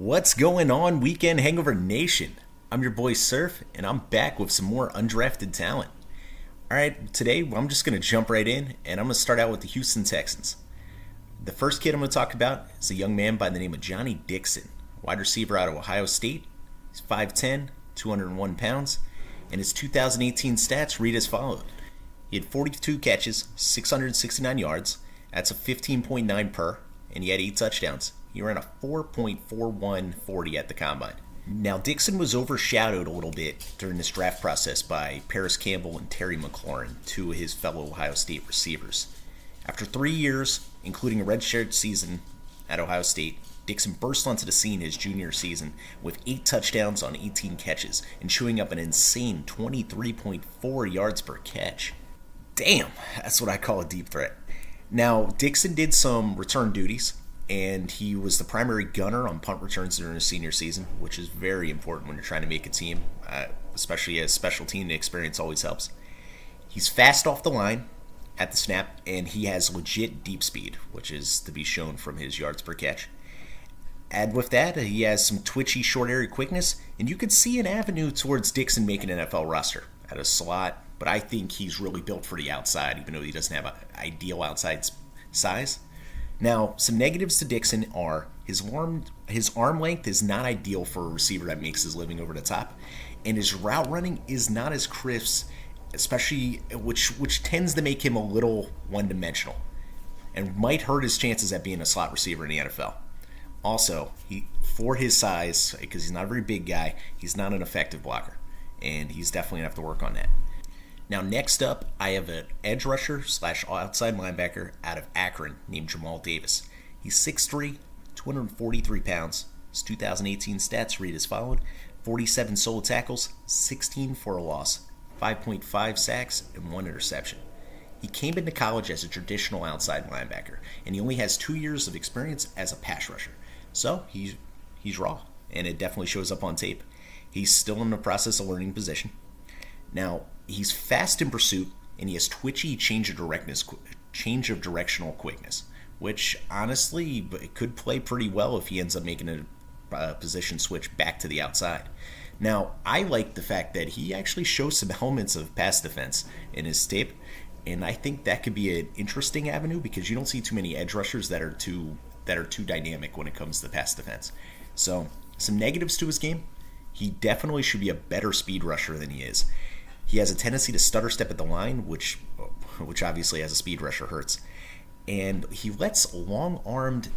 What's going on, Weekend Hangover Nation? I'm your boy Surf, and I'm back with some more undrafted talent. Alright, today I'm just going to jump right in, and I'm going to start out with the Houston Texans. The first kid I'm going to talk about is a young man by the name of Johnny Dixon, wide receiver out of Ohio State. He's 5'10", 201 pounds, and his 2018 stats read as follows. He had 42 catches, 669 yards, that's a 15.9 per, and he had 8 touchdowns. He ran a 4.4140 at the combine. Now, Dixon was overshadowed a little bit during this draft process by Paris Campbell and Terry McLaurin, two of his fellow Ohio State receivers. After 3 years, including a redshirt season at Ohio State, Dixon burst onto the scene his junior season with 8 touchdowns on 18 catches and chewing up an insane 23.4 yards per catch. Damn, that's what I call a deep threat. Now, Dixon did some return duties, and he was the primary gunner on punt returns during his senior season, which is very important when you're trying to make a team, especially as special team experience always helps. He's fast off the line at the snap, and he has legit deep speed, which is to be shown from his yards per catch. Add with that, he has some twitchy short area quickness, and you could see an avenue towards Dixon making an NFL roster at a slot, but I think he's really built for the outside, even though he doesn't have an ideal outside size. Now, some negatives to Dixon are his arm length is not ideal for a receiver that makes his living over the top, and his route running is not as crisp, especially which tends to make him a little one-dimensional and might hurt his chances at being a slot receiver in the NFL. Also, for his size, because he's not a very big guy, he's not an effective blocker, and he's definitely going to have to work on that. Now, next up, I have an edge rusher / outside linebacker out of Akron named Jamal Davis. He's 6'3", 243 pounds. His 2018 stats read as followed: 47 solo tackles, 16 for a loss, 5.5 sacks, and 1 interception. He came into college as a traditional outside linebacker, and he only has 2 years of experience as a pass rusher. So he's raw, and it definitely shows up on tape. He's still in the process of learning position. Now, he's fast in pursuit, and he has twitchy change of directional quickness, which honestly could play pretty well if he ends up making a position switch back to the outside. Now, I like the fact that he actually shows some elements of pass defense in his tape, and I think that could be an interesting avenue because you don't see too many edge rushers that are too dynamic when it comes to pass defense. So, some negatives to his game: he definitely should be a better speed rusher than he is. He has a tendency to stutter step at the line, which obviously as a speed rusher hurts. And he lets long-armed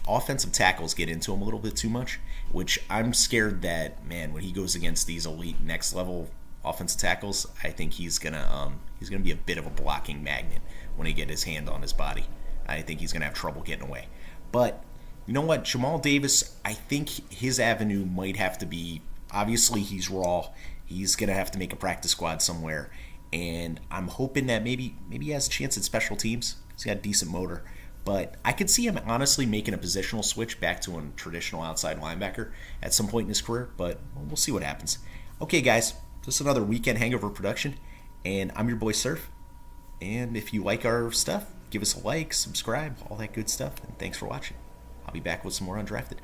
offensive tackles get into him a little bit too much, which I'm scared that, man, when he goes against these elite next-level offensive tackles, I think he's gonna be a bit of a blocking magnet when he get his hand on his body. I think he's gonna have trouble getting away. But you know what, Jamal Davis, I think his avenue might have to be, obviously he's raw. He's going to have to make a practice squad somewhere, and I'm hoping that maybe he has a chance at special teams. He's got a decent motor, but I could see him honestly making a positional switch back to a traditional outside linebacker at some point in his career, but we'll see what happens. Okay, guys, this is another Weekend Hangover production, and I'm your boy Surf, and if you like our stuff, give us a like, subscribe, all that good stuff, and thanks for watching. I'll be back with some more Undrafted.